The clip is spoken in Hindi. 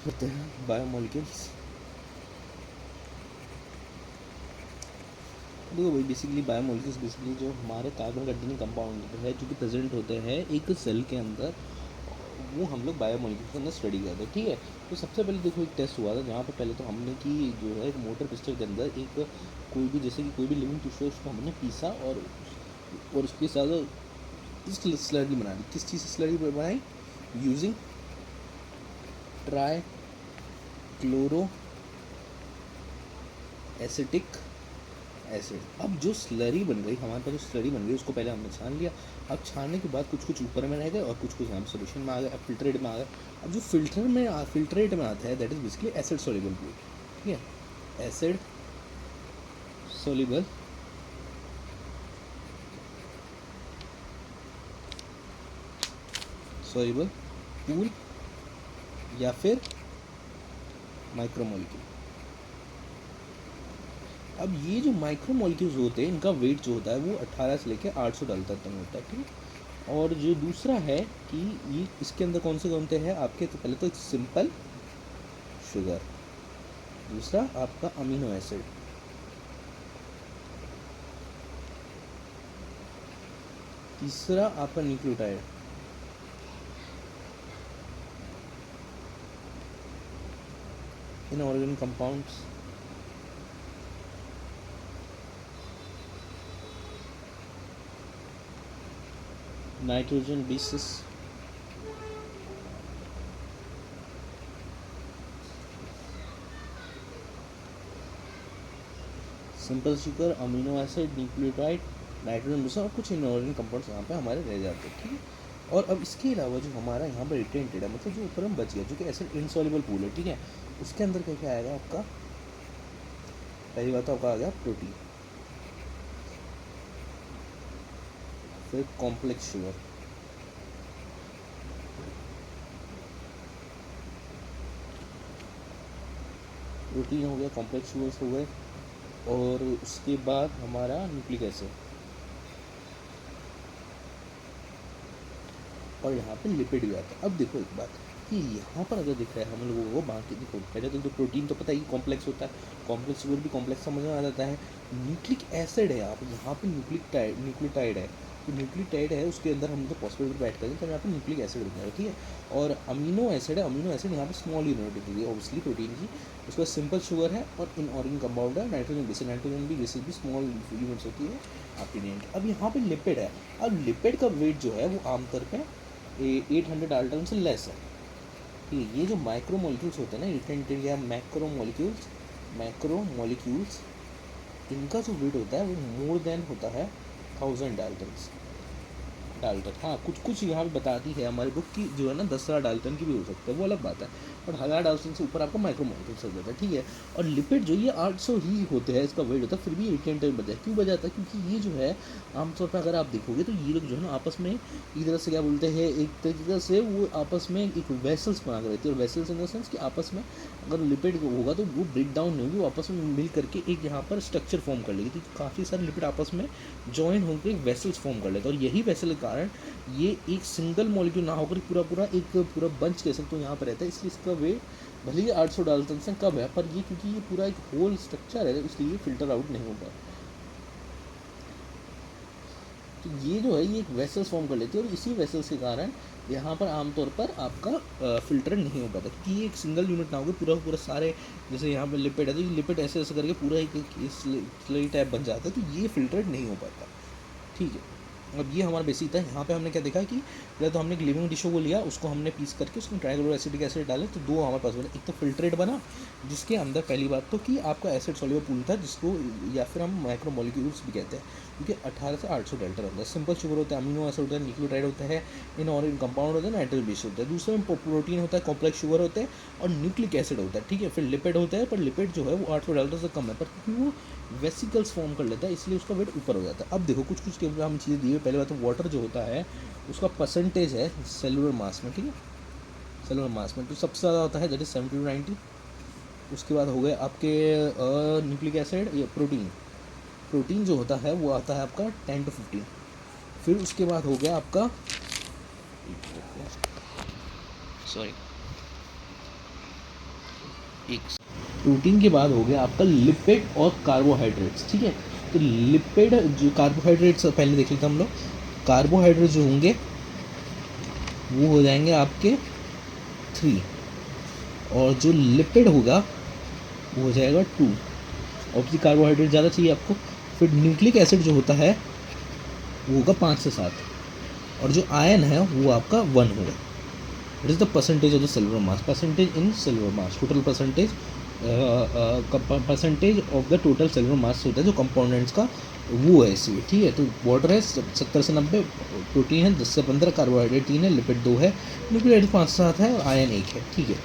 होते हैं बायोमोलिक्यूल्स। देखो भाई, बेसिकली बायोमोलिक्यूल्स बेसिकली जो हमारे कार्बन कंटेनिंग कंपाउंड है जो कि प्रेजेंट होते हैं एक सेल के अंदर, वो हम लोग बायोमोलिक्यूल्स के अंदर स्टडी करते हैं। ठीक है, तो सबसे पहले देखो एक टेस्ट हुआ था जहाँ पर पहले तो हमने कि जो है एक मोटर पिस्टल के अंदर एक कोई भी, जैसे कि कोई भी लिविंग टिश्यू, उसको हमने पीसा और उसके साथ इस स्लरी बना दी। किस चीज़ से स्लरी बनाई? Using try chloro acetic acid. अब जो स्लरी बन गई हमारे पास, जो स्लरी बन गई उसको पहले हमने छान लिया। अब छानने के बाद कुछ कुछ ऊपर में रह गए और कुछ कुछ यहाँ सोल्यूशन में आ गए, अब फिल्ट्रेट में आ गए। अब जो फिल्ट्रेट में आता है that is basically acid soluble fluid. ठीक है, एसिड सोल्यूबल सोल्यूबल पूल या फिर माइक्रोमोलिक्यूल। अब ये जो माइक्रोमोलिक्यूल्स होते हैं इनका वेट जो होता है वो 18 से लेकर 800 डालता तक होता है। ठीक है, और जो दूसरा है कि ये इसके अंदर कौन से होते हैं आपके, तो पहले तो एक सिंपल शुगर, दूसरा आपका अमीनो एसिड, तीसरा आपका nucleotide, inorganic compounds, nitrogen bases, simple sugar, amino acid, nucleotide, nitrogen bases और कुछ इनऑर्गेनिक कंपाउंड्स यहाँ पे हमारे रह जाते हैं। ठीक है, और अब इसके अलावा जो हमारा यहाँ पर रिटेंटेड है, मतलब जो ऊपर में बच गया, जो कि एसिड इनसॉल्युबल पूल है। ठीक है, उसके अंदर क्या क्या आएगा आपका? पहली बात तो आपका आ गया प्रोटीन, फिर कॉम्प्लेक्स शुगर, प्रोटीन हो गया, कॉम्प्लेक्स शुगर्स हो गए, और उसके बाद हमारा न्यूक्लिक एसिड, और यहाँ पे लिपिड भी आता है। अब देखो एक बात कि यहाँ पर अगर दिख रहा है हम लोगों को, बाकी देखो पहले तो प्रोटीन तो पता ही कॉम्प्लेक्स होता है, कॉम्प्लेक्स शुगर भी कॉम्प्लेक्स समझ में आ जाता है। न्यूक्लिक एसिड है यहाँ पे न्यूक्लियोटाइड है, तो न्यूक्लियोटाइड है उसके अंदर हम तो फॉस्फेट ग्रुप ऐड करें तो यहाँ पे न्यूक्लिक एसिड बन जाएगा। ठीक है, और अमीनो एसिड है, अमीनो एसिड यहाँ पे स्मॉल यूनिट होती है ऑब्वियसली प्रोटीन की। उसके बाद सिंपल शुगर है और इनऑर्गेनिक कंपाउंड है नाइट्रोजन बेसिस, नाइट्रोजन भी बेसिस भी स्मॉल यूनिट्स होती है आपकी नीड। अब यहाँ पे लिपिड है, अब लिपिड का वेट जो है वो आमतौर पर 800 डाल्टन से लेस है। ठीक है, ये जो माइक्रोमोलिक्यूल्स होते हैं ना, रिटेंटेड या मैक्रोमोलिक्यूल्स, इनका जो वेट होता है वो मोर देन होता है 1000 डाल्टन। हाँ, कुछ कुछ यहाँ पे बताती है हमारी बुक की जो है ना 10,000 डाल्टन की भी हो सकता है, वो अलग बात है, बट 1000 डाल्टन से ऊपर आपका माइक्रोमोलिक्यूल्स हो जाता है। ठीक है, और लिपिड जो ये 800 ही होते हैं इसका वेट होता है, फिर भी 810 बचा है। क्यों बचा था? क्योंकि ये जो है आमतौर पर अगर आप देखोगे तो ये लोग जो है ना आपस में एक तरह से क्या बोलते हैं, एक तरीके से वो आपस में एक वेसल्स बना कर रहती है, और वेसल्स इन द सेंस कि आपस में अगर लिपिड होगा तो वो ब्रेक डाउन नहीं होगी, वो आपस में मिल करके एक यहाँ पर स्ट्रक्चर फॉर्म कर लेगी। तो काफ़ी सारे लिपिड आपस में जॉइन होकर एक वेसल्स फॉर्म कर लेते हैं, और यही वेसल के कारण ये एक सिंगल मॉलिक्यूल ना होकर पूरा पूरा एक पूरा बंच कह सकते हो यहाँ पर रहता है। इसलिए इसका वेट भले ही 800 डाल्टन से कम है, पर ये क्योंकि ये पूरा एक होल स्ट्रक्चर है इसलिए ये फिल्टर आउट नहीं होगा। तो ये जो है ये एक वेसल्स फॉर्म कर लेती है, और इसी वेसल्स के कारण यहाँ पर आमतौर पर आपका फिल्टर नहीं हो पाता, क्योंकि ये एक सिंगल यूनिट ना होकर पूरा पूरा सारे, जैसे यहाँ पर लिपिड है तो ये लिपिड ऐसे ऐसे करके पूरा एक स्लरी टाइप बन जाता है, तो ये फिल्टर नहीं हो पाता। ठीक है, अब ये हमारा बेसिक था। यहाँ पे हमने क्या देखा कि पहले तो हमने एक लिविंग टिश्यू को लिया, उसको हमने पीस करके उसमें ट्राइक्लोरो एसिडिक एसिड डाले, तो दो हमारे पास बने। एक तो फिल्ट्रेट बना जिसके अंदर पहली बात तो कि आपका एसिड सॉल्युबल पूल था, जिसको या फिर हम माइक्रोमोलिक्यूल्स भी कहते हैं, क्योंकि 18 से 800 डेल्टा होता है। सिंपल शुगर होता है, अमीनो एसिड होता है, न्यूक्लियोटाइड होता है, इनऑर्गेनिक कंपाउंड होता है, नाइट्रोजन बेस होता है। दूसरे में प्रोटीन होता है, कॉम्प्लेक्स शुगर होते हैं, और न्यूक्लिक एसिड होता है। ठीक है, फिर लिपिड होता है, पर लिपिड जो है वो 800 डेल्टा से कम है, पर क्योंकि वो वेसिकल्स फॉर्म कर लेता है इसलिए उसका वेट ऊपर हो जाता है। अब देखो कुछ कुछ टेबल हम चीज़ें दी है। पहले बात तो वाटर जो होता है उसका परसेंटेज है सेलुलर मास में। ठीक है, सेलुलर मास में तो सबसे ज़्यादा होता है दैट इज 70 to 90। उसके बाद हो गए आपके न्यूक्लिक एसिड या प्रोटीन, प्रोटीन जो होता है वो आता है आपका 10 to 15। फिर उसके बाद हो गया आपका, सॉरी, एक प्रोटीन के बाद हो गया आपका लिपिड और कार्बोहाइड्रेट्स, ठीक है। तो लिपिड जो कार्बोहाइड्रेट्स पहले देख लेते हैं हम लोग। कार्बोहाइड्रेट जो होंगे वो हो जाएंगे आपके 3, और जो लिपिड होगा वो हो जाएगा 2। ऑब्वियसली कार्बोहाइड्रेट ज़्यादा चाहिए आपको। फिर न्यूक्लिक एसिड जो होता है वो होगा 5 से 7, और जो आयन है वो आपका 1 होगा। It is the percentage of the silver mass, percentage in silver mass, total percentage percentage of the total silver mass होता है जो कंपोनेंट्स का, वो है इसलिए, ठीक है। तो वाटर है 70 से 90, प्रोटीन है 10 से 15, कार्बोहाइड्रेट 3 है, लिपिड 2 है, न्यूक्लिक एसिड 5 से 7 है, और आयन 1 है, ठीक है।